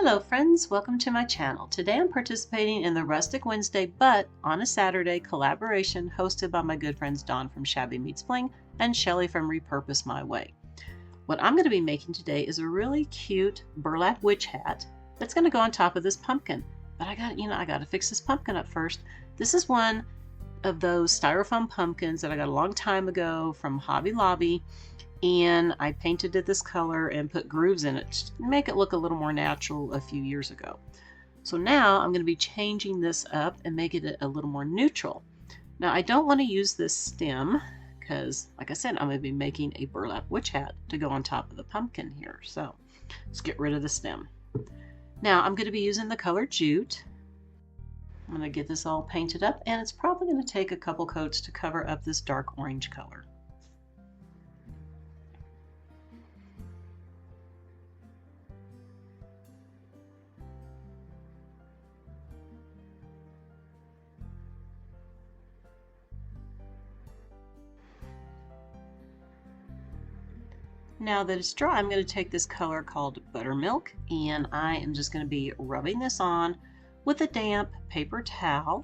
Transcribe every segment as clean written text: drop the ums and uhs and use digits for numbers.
Hello friends, welcome to my channel. Today I'm participating in the Rustic Wednesday but on a Saturday collaboration hosted by my good friends Dawn from Shabby Meets Bling and Shelly from Repurpose My Way. What I'm going to be making today is a really cute burlap witch hat that's going to go on top of this pumpkin. But I got to fix this pumpkin up first. This is one of those styrofoam pumpkins that I got a long time ago from Hobby Lobby. And I painted it this color and put grooves in it to make it look a little more natural a few years ago. So now I'm going to be changing this up and making it a little more neutral. Now I don't want to use this stem because, like I said, I'm going to be making a burlap witch hat to go on top of the pumpkin here. So let's get rid of the stem. Now I'm going to be using the color jute. I'm going to get this all painted up, and it's probably going to take a couple coats to cover up this dark orange color. Now that it's dry, I'm going to take this color called Buttermilk, and I am just going to be rubbing this on with a damp paper towel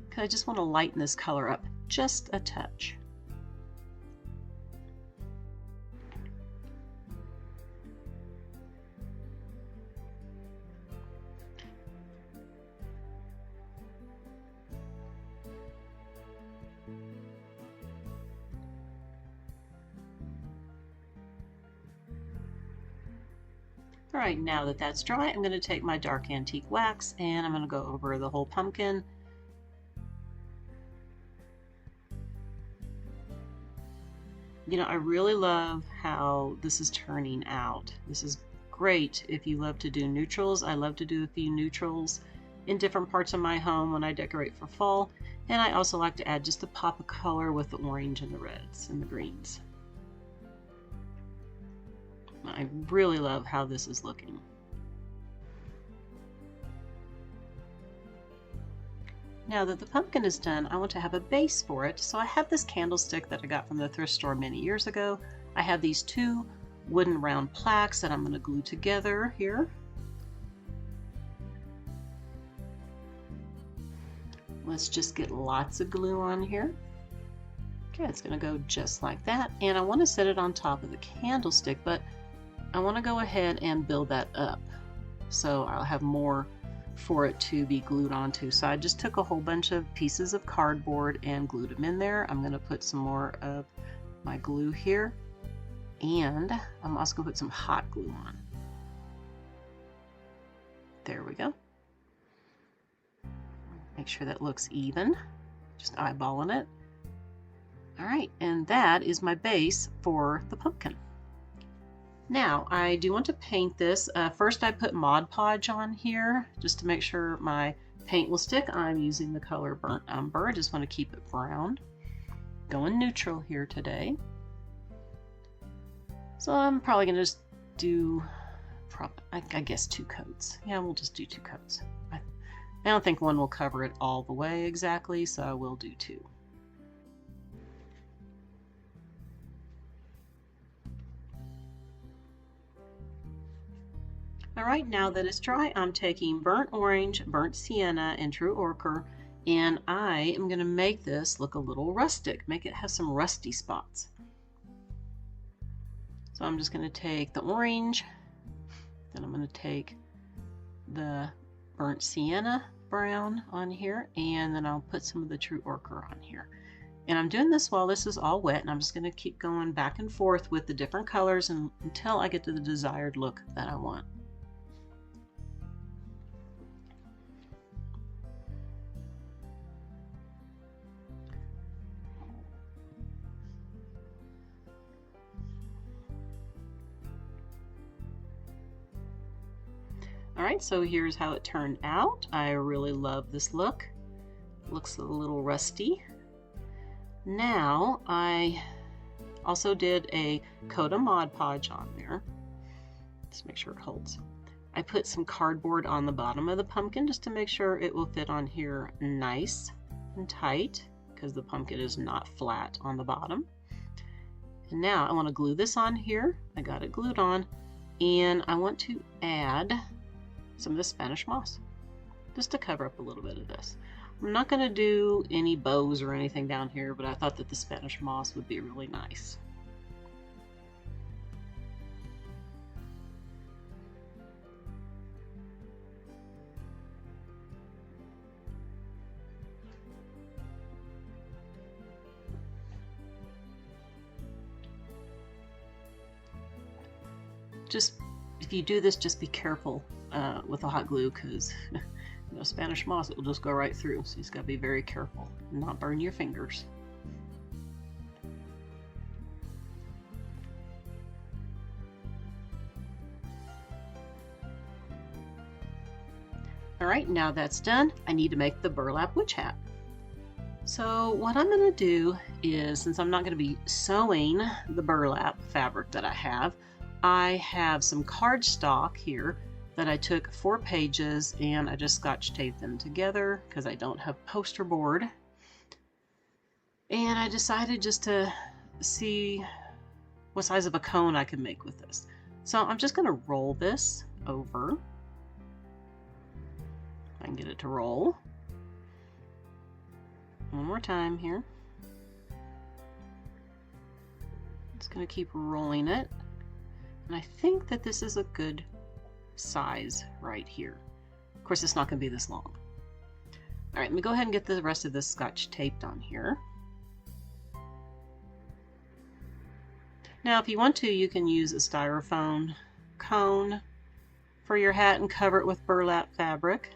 because I just want to lighten this color up just a touch. All right, now that that's dry, I'm going to take my dark antique wax and I'm going to go over the whole pumpkin. You know, I really love how this is turning out. This is great if you love to do neutrals. I love to do a few neutrals in different parts of my home when I decorate for fall. And I also like to add just a pop of color with the orange and the reds and the greens. I really love how this is looking. Now that the pumpkin is done, I want to have a base for it. So I have this candlestick that I got from the thrift store many years ago. I have these two wooden round plaques that I'm going to glue together here. Let's just get lots of glue on here. Okay, it's going to go just like that. And I want to set it on top of the candlestick, but I want to go ahead and build that up so I'll have more for it to be glued onto. So I just took a whole bunch of pieces of cardboard and glued them in there. I'm going to put some more of my glue here, and I'm also going to put some hot glue on. There we go. Make sure that looks even, just eyeballing it. All right, and that is my base for the pumpkin. Now, I do want to paint this. First, I put Mod Podge on here just to make sure my paint will stick. I'm using the color Burnt Umber. I just want to keep it brown. Going neutral here today. So I'm probably going to just do, I guess, 2 coats. Yeah, we'll just do 2 coats. I don't think one will cover it all the way exactly, so I will do 2. Alright, now that it's dry, I'm taking burnt orange, burnt sienna, and true ochre, and I am going to make this look a little rustic, make it have some rusty spots. So I'm just going to take the orange, then I'm going to take the burnt sienna brown on here, and then I'll put some of the true ochre on here. And I'm doing this while this is all wet, and I'm just going to keep going back and forth with the different colors until I get to the desired look that I want. Alright, so here's how it turned out. I really love this look. It looks a little rusty. Now, I also did a coat of Mod Podge on there. Just make sure it holds. I put some cardboard on the bottom of the pumpkin just to make sure it will fit on here nice and tight, because the pumpkin is not flat on the bottom. And now I want to glue this on here. I got it glued on, and I want to add some of the Spanish moss, just to cover up a little bit of this. I'm not going to do any bows or anything down here, but I thought that the Spanish moss would be really nice. Just, if you do this, just be careful with the hot glue, because you know, Spanish moss, it will just go right through. So you just got to be very careful and not burn your fingers. All right, now that's done, I need to make the burlap witch hat. So what I'm going to do is, since I'm not going to be sewing the burlap fabric that I have some cardstock here that I took 4 pages and I just scotch taped them together because I don't have poster board. And I decided just to see what size of a cone I could make with this. So I'm just going to roll this over. If I can get it to roll. One more time here. Just going to keep rolling it. And I think that this is a good size right here. Of course, it's not going to be this long. All right, let me go ahead and get the rest of this scotch taped on here. Now, if you want to, you can use a styrofoam cone for your hat and cover it with burlap fabric.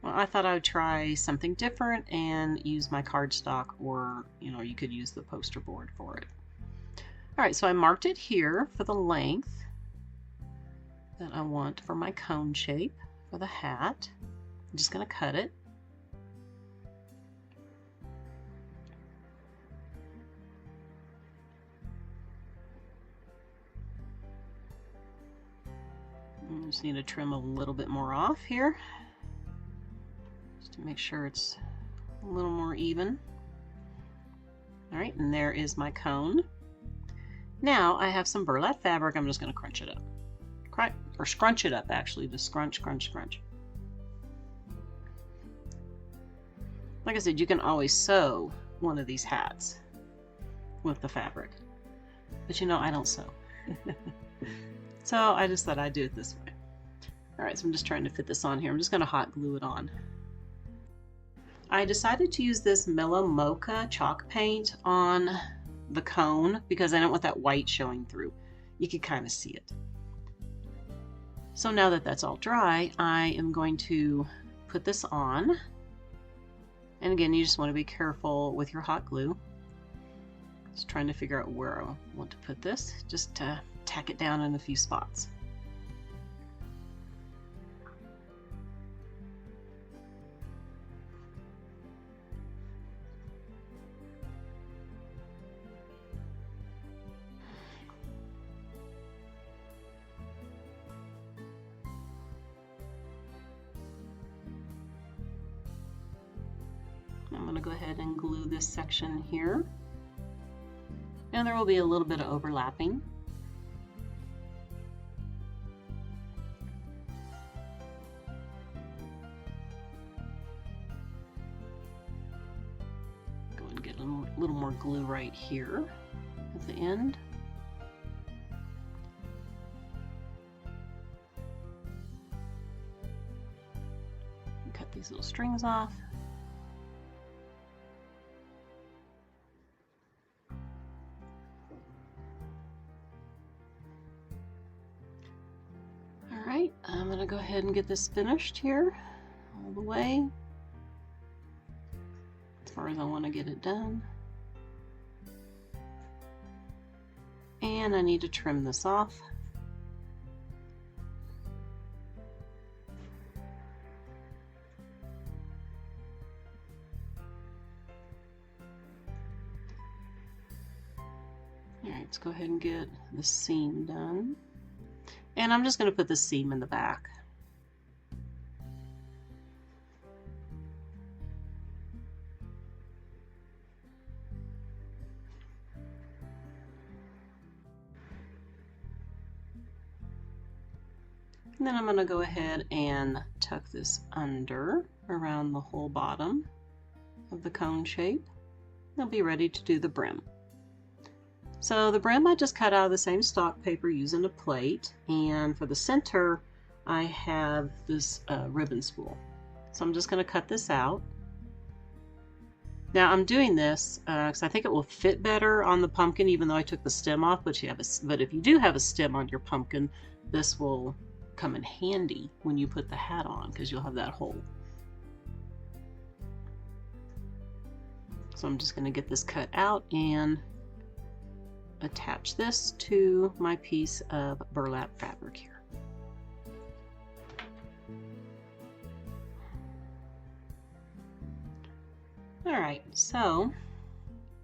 Well, I thought I would try something different and use my cardstock, or you could use the poster board for it. All right, so I marked it here for the length that I want for my cone shape for the hat. I'm just going to cut it. I just need to trim a little bit more off here, just to make sure it's a little more even. All right, and there is my cone. Now I have some burlap fabric. I'm just going to crunch it up. Or scrunch it up, actually. Just scrunch, scrunch, scrunch. Like I said, you can always sew one of these hats with the fabric. But I don't sew. So I just thought I'd do it this way. All right, so I'm just trying to fit this on here. I'm just going to hot glue it on. I decided to use this Mellow Mocha chalk paint on the cone because I don't want that white showing through. You can kind of see it. So now that that's all dry, I am going to put this on. And again, you just want to be careful with your hot glue. Just trying to figure out where I want to put this, just to tack it down in a few spots. I'm going to go ahead and glue this section here. And there will be a little bit of overlapping. Go and get a little more glue right here at the end. Cut these little strings off. Alright, I'm going to go ahead and get this finished here all the way as far as I want to get it done. And I need to trim this off. Alright, let's go ahead and get the seam done. And I'm just going to put the seam in the back. And then I'm going to go ahead and tuck this under around the whole bottom of the cone shape. I'll be ready to do the brim. So the brim I just cut out of the same stock paper using a plate, and for the center I have this ribbon spool. So I'm just going to cut this out. Now I'm doing this because I think it will fit better on the pumpkin, even though I took the stem off. But if you do have a stem on your pumpkin, this will come in handy when you put the hat on, because you'll have that hole. So I'm just going to get this cut out and attach this to my piece of burlap fabric here. Alright, so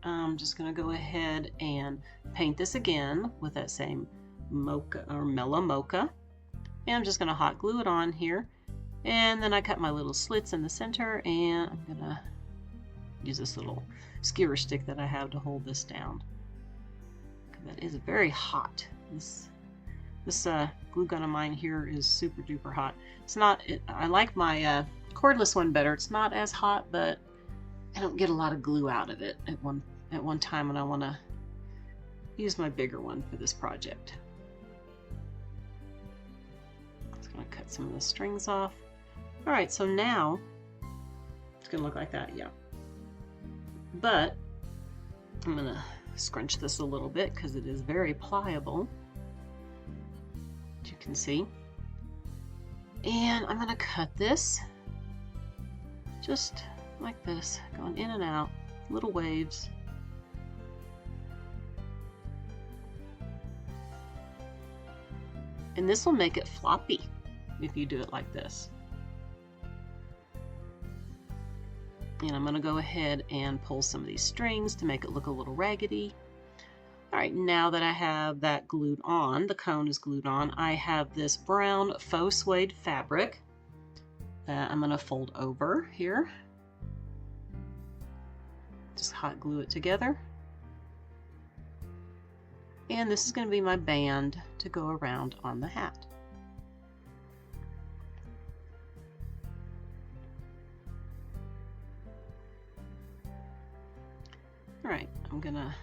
I'm just going to go ahead and paint this again with that same mocha or mellow mocha. And I'm just going to hot glue it on here. And then I cut my little slits in the center, and I'm going to use this little skewer stick that I have to hold this down. That is very hot. This glue gun of mine here is super duper hot. It's not, I like my cordless one better. It's not as hot, but I don't get a lot of glue out of it at one time, and I want to use my bigger one for this project. Just going to cut some of the strings off. Alright, so now it's going to look like that, yeah. But I'm going to scrunch this a little bit because it is very pliable, as you can see. And I'm going to cut this just like this, going in and out, little waves. And this will make it floppy if you do it like this. And I'm going to go ahead and pull some of these strings to make it look a little raggedy. Alright, now that I have that glued on, the cone is glued on, I have this brown faux suede fabric that I'm going to fold over here. Just hot glue it together. And this is going to be my band to go around on the hat. Alright, I'm gonna,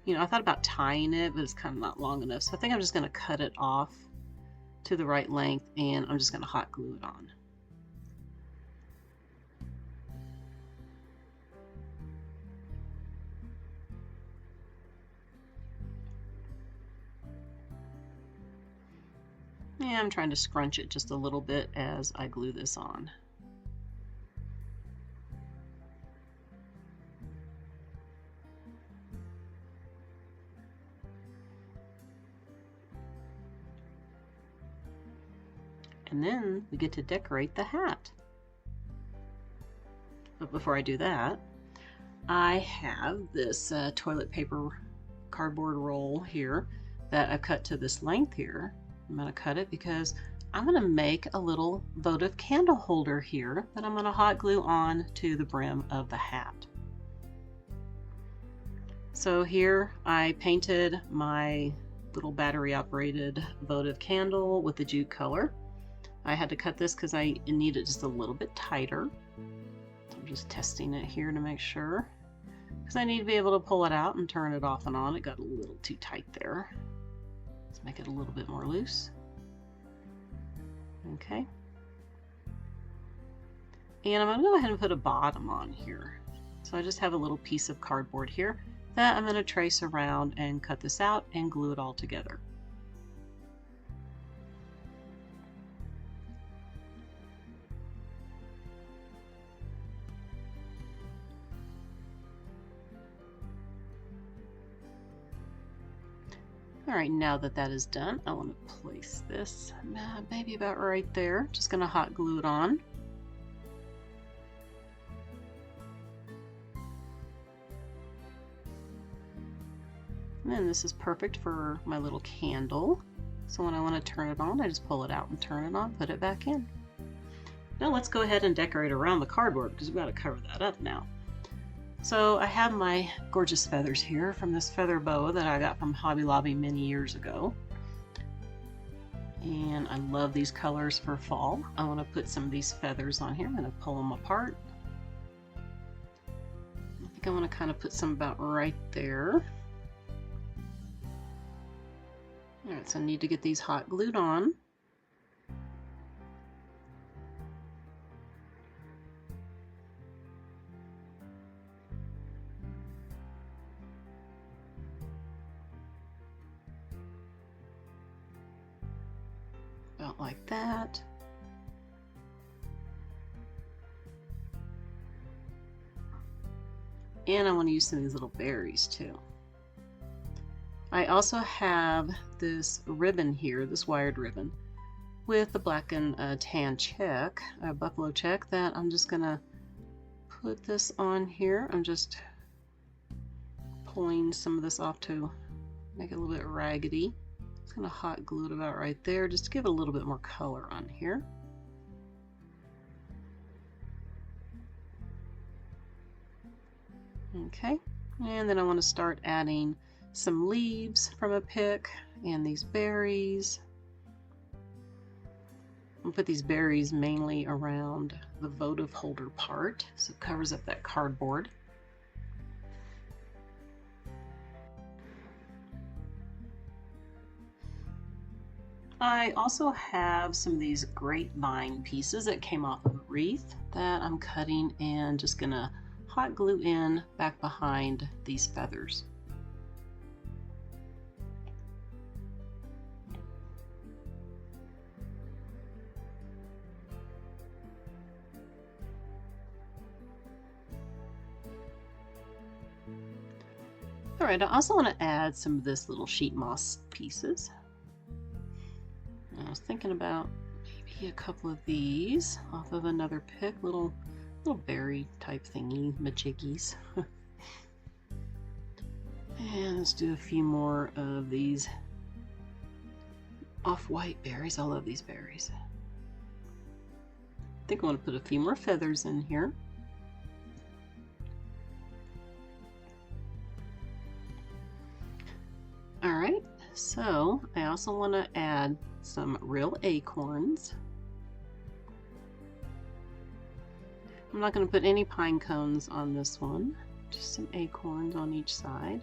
I thought about tying it, but it's kind of not long enough. So I think I'm just gonna cut it off to the right length, and I'm just gonna hot glue it on. Yeah, I'm trying to scrunch it just a little bit as I glue this on. And then we get to decorate the hat. But before I do that, I have this toilet paper cardboard roll here that I've cut to this length here. I'm going to cut it because I'm going to make a little votive candle holder here that I'm going to hot glue on to the brim of the hat. So here I painted my little battery operated votive candle with the jute color. I had to cut this because I need it just a little bit tighter. I'm just testing it here to make sure, because I need to be able to pull it out and turn it off and on. It got a little too tight there. Let's make it a little bit more loose. Okay. And I'm going to go ahead and put a bottom on here. So I just have a little piece of cardboard here that I'm going to trace around and cut this out and glue it all together. Alright, now that that is done, I want to place this maybe about right there. Just going to hot glue it on. And then this is perfect for my little candle. So when I want to turn it on, I just pull it out and turn it on, put it back in. Now let's go ahead and decorate around the cardboard, because we've got to cover that up now. So I have my gorgeous feathers here from this feather boa that I got from Hobby Lobby many years ago. And I love these colors for fall. I want to put some of these feathers on here. I'm going to pull them apart. I think I want to kind of put some about right there. Alright, so I need to get these hot glued on. About like that. And I want to use some of these little berries too. I also have this ribbon here, this wired ribbon, with the black and tan check, a buffalo check, that I'm just going to put this on here. I'm just pulling some of this off to make it a little bit raggedy. It's going to hot glue it about right there just to give it a little bit more color on here. Okay, and then I want to start adding some leaves from a pick and these berries. I'll put these berries mainly around the votive holder part so it covers up that cardboard. I also have some of these grapevine pieces that came off of a wreath that I'm cutting and just gonna hot glue in back behind these feathers. Alright, I also want to add some of this little sheet moss pieces. I was thinking about maybe a couple of these off of another pick, little berry type thingy, majiggies. And let's do a few more of these off-white berries. I love these berries. I think I want to put a few more feathers in here. Alright, so I also want to add some real acorns. I'm not going to put any pine cones on this one, just some acorns on each side.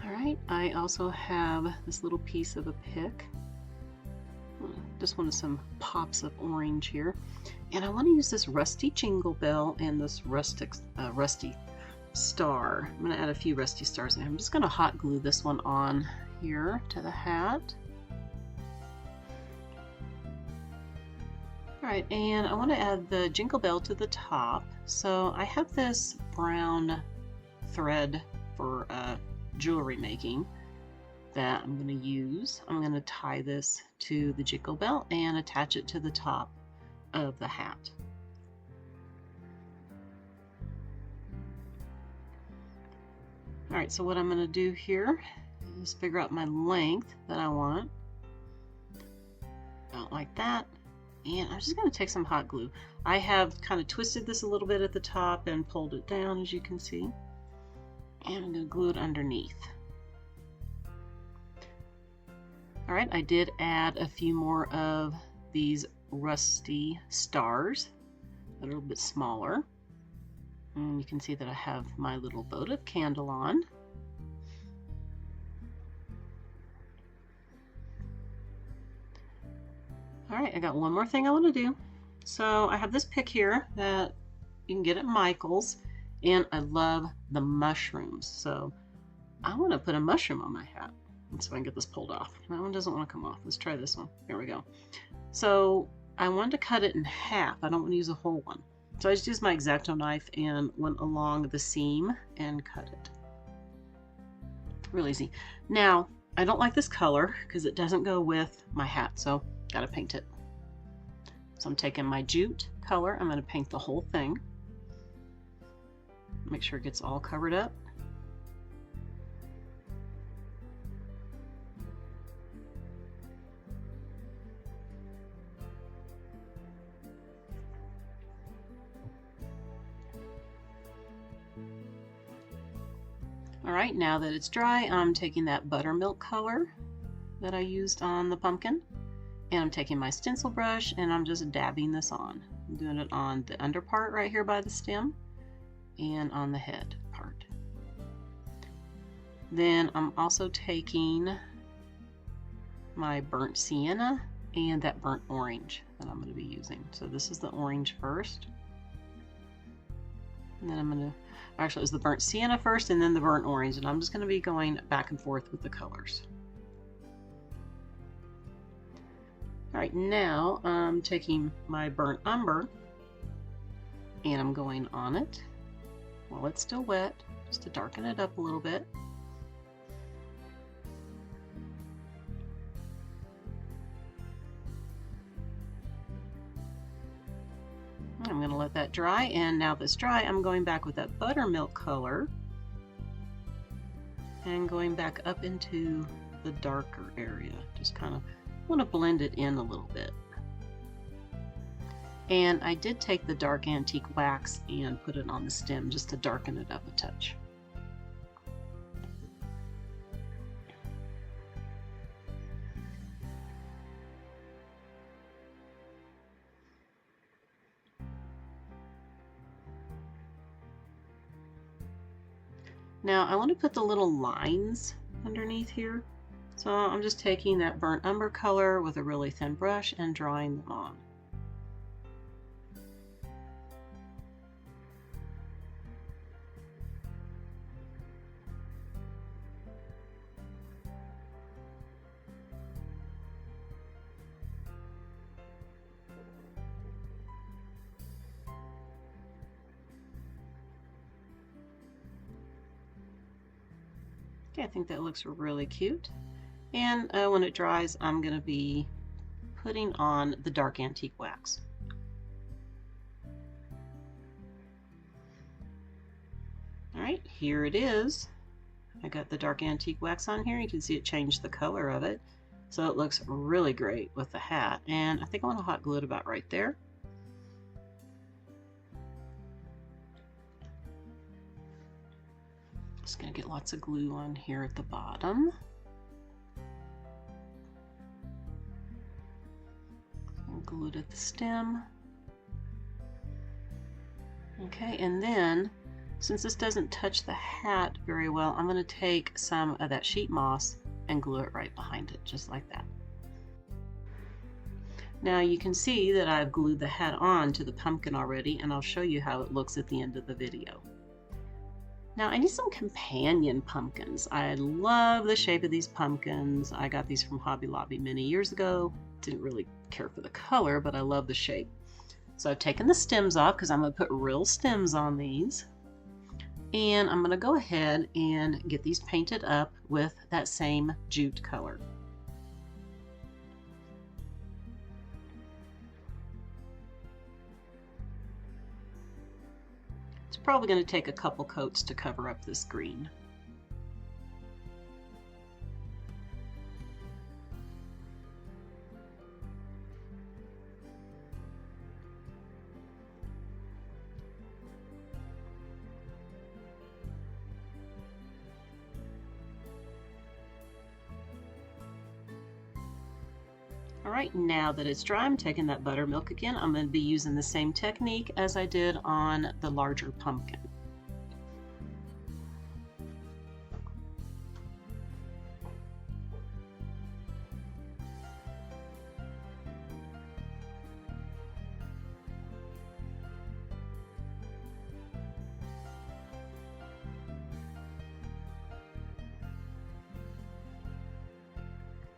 Alright, I also have this little piece of a pick. Just wanted some pops of orange here. And I want to use this rusty jingle bell and this rusty star. I'm going to add a few rusty stars in here. I'm just going to hot glue this one on here to the hat. Alright, and I want to add the jingle bell to the top. So I have this brown thread for jewelry making that I'm going to use. I'm going to tie this to the jingle bell and attach it to the top of the hat. Alright, so what I'm going to do here is figure out my length that I want. About like that. And I'm just going to take some hot glue. I have kind of twisted this a little bit at the top and pulled it down, as you can see. And I'm going to glue it underneath. Alright, I did add a few more of these rusty stars that are a little bit smaller. And you can see that I have my little votive candle on. Alright, I got one more thing I want to do. So I have this pick here that you can get at Michael's, and I love the mushrooms. So I want to put a mushroom on my hat. Let's see if I can get this pulled off. That one doesn't want to come off. Let's try this one. There we go. So I wanted to cut it in half. I don't want to use a whole one. So I just used my X-Acto knife and went along the seam and cut it. Real easy. Now, I don't like this color because it doesn't go with my hat, so gotta paint it. So I'm taking my jute color. I'm going to paint the whole thing. Make sure it gets all covered up. All right, now that it's dry, I'm taking that buttermilk color that I used on the pumpkin, and I'm taking my stencil brush and I'm just dabbing this on. I'm doing it on the under part right here by the stem and on the head part. Then I'm also taking my burnt sienna and that burnt orange that I'm going to be using. So this is the orange first, and then I'm going to, actually it was the burnt sienna first and then the burnt orange, and I'm just going to be going back and forth with the colors. Alright, now I'm taking my burnt umber and I'm going on it while it's still wet, just to darken it up a little bit. I'm going to let that dry, and now that's dry, I'm going back with that buttermilk color and going back up into the darker area. Just kind of want to blend it in a little bit. And I did take the dark antique wax and put it on the stem just to darken it up a touch. Now I want to put the little lines underneath here. So I'm just taking that burnt umber color with a really thin brush and drawing them on. Okay, I think that looks really cute. And when it dries, I'm going to be putting on the dark antique wax. Alright, here it is. I got the dark antique wax on here. You can see it changed the color of it. So it looks really great with the hat. And I think I want to hot glue it about right there. Just going to get lots of glue on here at the bottom. Glue it at the stem. Okay, and then since this doesn't touch the hat very well, I'm going to take some of that sheet moss and glue it right behind it, just like that. Now you can see that I've glued the hat on to the pumpkin already, and I'll show you how it looks at the end of the video. Now I need some companion pumpkins. I love the shape of these pumpkins. I got these from Hobby Lobby many years ago. Didn't really care for the color, but I love the shape. So I've taken the stems off because I'm going to put real stems on these. And I'm going to go ahead and get these painted up with that same jute color. It's probably going to take a couple coats to cover up this green. Alright, now that it's dry, I'm taking that buttermilk again. I'm going to be using the same technique as I did on the larger pumpkin.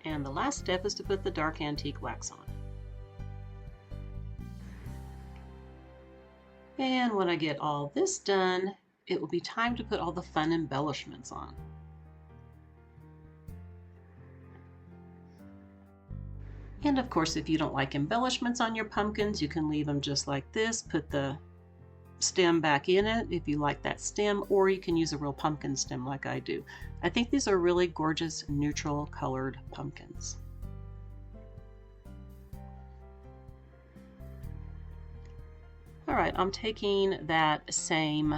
And the last step is to put the dark antique wax on. And when I get all this done, it will be time to put all the fun embellishments on. And of course, if you don't like embellishments on your pumpkins, you can leave them just like this. Put the stem back in it if you like that stem, or you can use a real pumpkin stem like I do. I think these are really gorgeous neutral colored pumpkins. Alright, I'm taking that same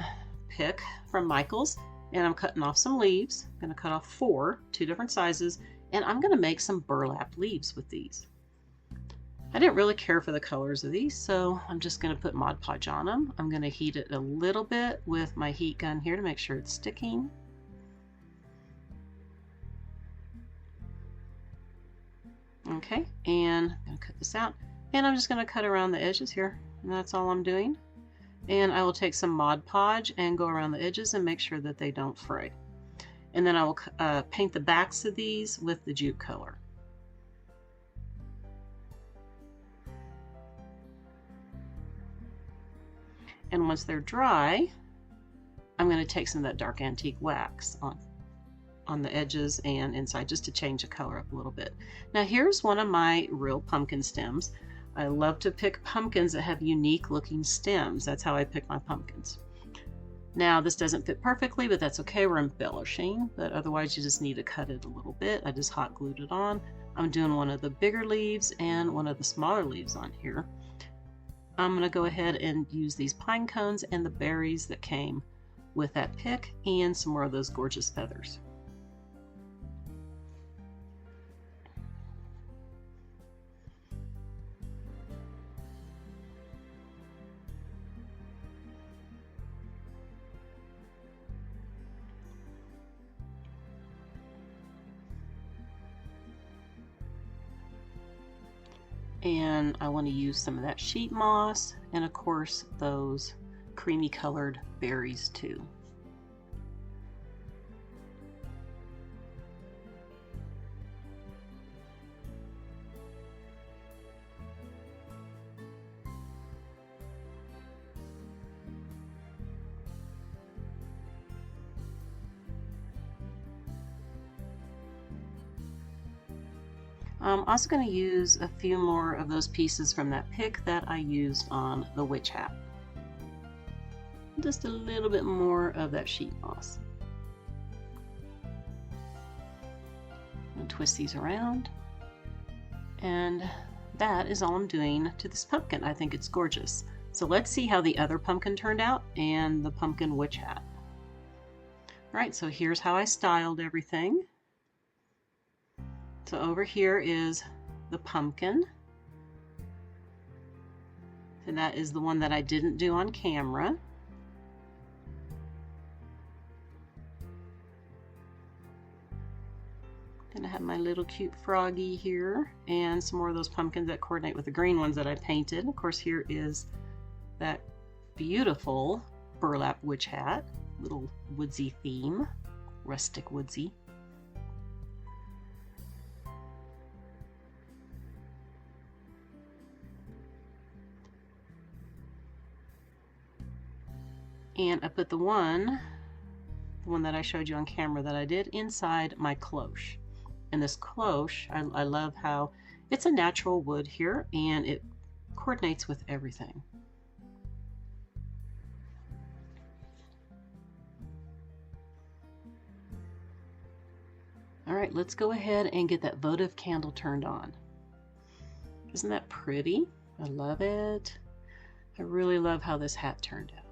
pick from Michael's And I'm cutting off some leaves. I'm going to cut off 4, 2 different sizes, and I'm going to make some burlap leaves with these. I didn't really care for the colors of these, so I'm just going to put Mod Podge on them. I'm going to heat it a little bit with my heat gun here to make sure it's sticking. Okay, and I'm going to cut this out, and I'm just going to cut around the edges here, and that's all I'm doing. And I will take some Mod Podge and go around the edges and make sure that they don't fray. And then I will paint the backs of these with the jute color. And once they're dry, I'm going to take some of that dark antique wax on the edges and inside just to change the color up a little bit. Now here's one of my real pumpkin stems. I love to pick pumpkins that have unique looking stems. That's how I pick my pumpkins. Now this doesn't fit perfectly, but that's okay. We're embellishing, but otherwise you just need to cut it a little bit. I just hot glued it on. I'm doing one of the bigger leaves and one of the smaller leaves on here. I'm going to go ahead and use these pine cones and the berries that came with that pick and some more of those gorgeous feathers. And I want to use some of that sheet moss and of course those creamy colored berries too. I'm also going to use a few more of those pieces from that pick that I used on the witch hat. Just a little bit more of that sheet moss. And twist these around. And that is all I'm doing to this pumpkin. I think it's gorgeous. So let's see how the other pumpkin turned out and the pumpkin witch hat. Alright, so here's how I styled everything. So over here is the pumpkin. And that is the one that I didn't do on camera. Gonna have my little cute froggy here and some more of those pumpkins that coordinate with the green ones that I painted. Of course, here is that beautiful burlap witch hat, little woodsy theme, rustic woodsy. And I put the one that I showed you on camera that I did inside my cloche. And this cloche, I love how it's a natural wood here and it coordinates with everything. All right, let's go ahead and get that votive candle turned on. Isn't that pretty? I love it. I really love how this hat turned out.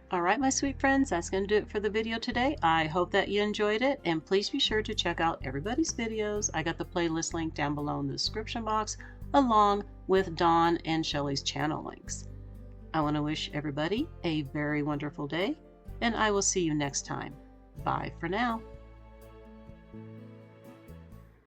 All right, my sweet friends, that's going to do it for the video today. I hope that you enjoyed it, and please be sure to check out everybody's videos. I got the playlist link down below in the description box, along with Dawn and Shelly's channel links. I want to wish everybody a very wonderful day, and I will see you next time. Bye for now.